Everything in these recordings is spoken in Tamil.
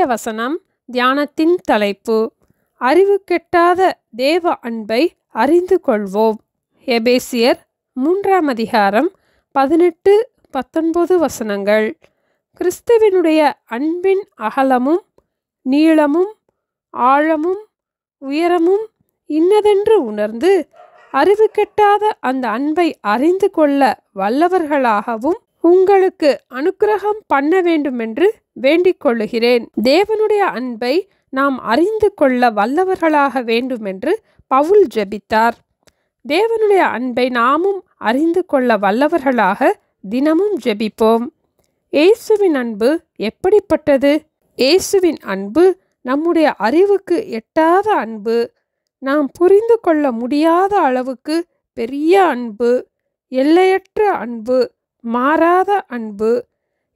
இன்றைய வசனம் தியானத்தின் தலைப்பு அறிவு கெட்டாத தேவ அன்பை அறிந்து கொள்வோம். எபேசியர் 3ஆம் அதிகாரம் 18-19 வசனங்கள். கிறிஸ்துவினுடைய அன்பின் அகலமும் நீளமும் ஆழமும் உயரமும் இன்னதென்று உணர்ந்து அறிவு கெட்டாத அந்த அன்பை அறிந்து கொள்ள வல்லவர்களாகவும் உங்களுக்கு அனுக்கிரகம் பண்ண வேண்டுமென்று வேண்டிக் கொள்ளுகிறேன். தேவனுடைய அன்பை நாம் அறிந்து கொள்ள வல்லவர்களாக வேண்டுமென்று பவுல் ஜெபித்தார். தேவனுடைய அன்பை நாமும் அறிந்து கொள்ள வல்லவர்களாக தினமும் ஜெபிப்போம். இயேசுவின் அன்பு எப்படிப்பட்டது? இயேசுவின் அன்பு நம்முடைய அறிவுக்கு எட்டாத அன்பு, நாம் புரிந்து கொள்ள முடியாத அளவுக்கு பெரிய அன்பு, எல்லையற்ற அன்பு, மாறாத அன்பு.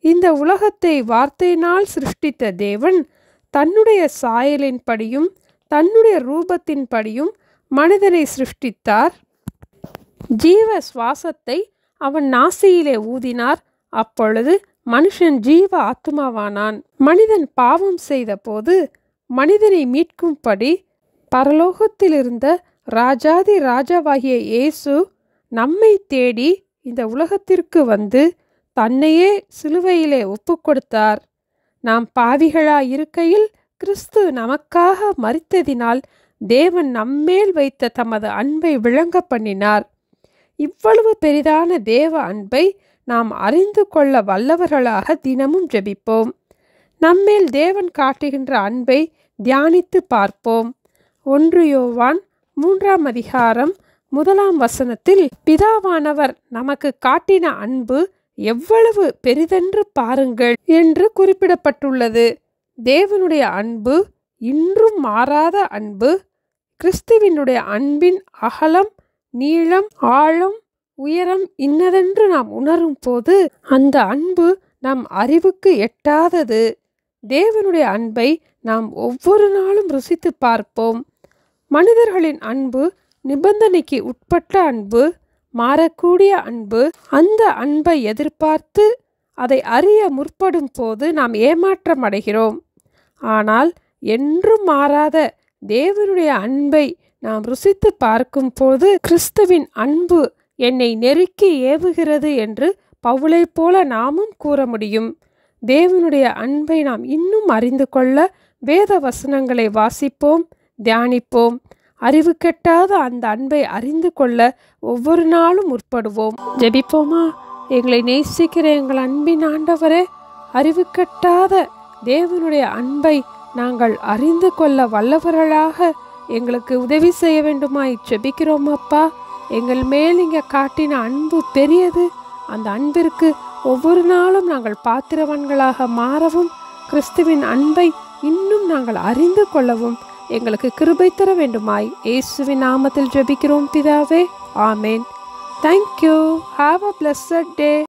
இந்த உலகத்தை வார்த்தையினால் சிருஷ்டித்த தேவன் தன்னுடைய சாயலின்படியும் தன்னுடைய ரூபத்தின்படியும் மனிதனை சிருஷ்டித்தார். ஜீவ சுவாசத்தை அவன் நாசியிலே ஊதினார். அப்பொழுது மனுஷன் ஜீவ ஆத்துமாவானான். மனிதன் பாவம் செய்த போது மனிதனை மீட்கும்படி பரலோகத்திலிருந்த ராஜாதி ராஜாவாகிய இயேசு நம்மை தேடி இந்த உலகத்திற்கு வந்து தன்னையே சிலுவையிலே ஒப்பு கொடுத்தார். நாம் பாவிகளாயிருக்கையில் கிறிஸ்து நமக்காக மரித்ததினால் தேவன் நம்மேல் வைத்த தமது அன்பை விளங்க பண்ணினார். இவ்வளவு பெரிதான தேவ அன்பை நாம் அறிந்து கொள்ள வல்லவர்களாக தினமும் ஜெபிப்போம். நம்மேல் தேவன் காட்டுகின்ற அன்பை தியானித்து பார்ப்போம். 1 யோவான் 3ஆம் அதிகாரம் 1ஆம் வசனத்தில் பிதாவானவர் நமக்கு காட்டின அன்பு எவ்வளவு பெரிதென்று பாருங்கள் என்று குறிப்பிடப்பட்டுள்ளது. தேவனுடைய அன்பு இன்றும் மாறாத அன்பு. கிறிஸ்துவினுடைய அன்பின் அகலம் நீளம் ஆழம் உயரம் இன்னதென்று நாம் உணரும் போது அந்த அன்பு நம் அறிவுக்கு எட்டாதது. தேவனுடைய அன்பை நாம் ஒவ்வொரு நாளும் ருசித்து பார்ப்போம். மனிதர்களின் அன்பு நிபந்தனைக்கு உட்பட்ட அன்பு, மாறக்கூடிய அன்பு. அந்த அன்பை எதிர்பார்த்து அதை அறிய முற்படும் போது நாம் ஏமாற்றம் அடைகிறோம். ஆனால் என்றும் மாறாத தேவனுடைய அன்பை நாம் ருசித்து பார்க்கும் போது கிறிஸ்துவின் அன்பு என்னை நெருக்கி ஏவுகிறது என்று பவுலை போல நாமும் கூற முடியும். தேவனுடைய அன்பை நாம் இன்னும் அறிந்து கொள்ள வேத வசனங்களை வாசிப்போம், தியானிப்போம். அறிவு கெட்டாத அந்த அன்பை அறிந்து கொள்ள ஒவ்வொரு நாளும் முற்படுவோம். ஜெபிப்போமா? எங்களை நேசிக்கிற எங்கள் அன்பின் ஆண்டவரே, அறிவு கெட்டாத தேவனுடைய அன்பை நாங்கள் அறிந்து கொள்ள வல்லவர்களாக எங்களுக்கு உதவி செய்ய வேண்டுமாய் ஜெபிக்கிறோம் அப்பா. எங்கள் மேல் இங்கே காட்டின அன்பு பெரியது. அந்த அன்பிற்கு ஒவ்வொரு நாளும் நாங்கள் பாத்திரவான்களாக மாறவும் கிறிஸ்துவின் அன்பை இன்னும் நாங்கள் அறிந்து கொள்ளவும் எங்களுக்கு கிருபை தர வேண்டுமாய் இயேசுவின் நாமத்தில் ஜெபிக்கிறோம் பிதாவே. ஆமேன். Thank you. Have a blessed day.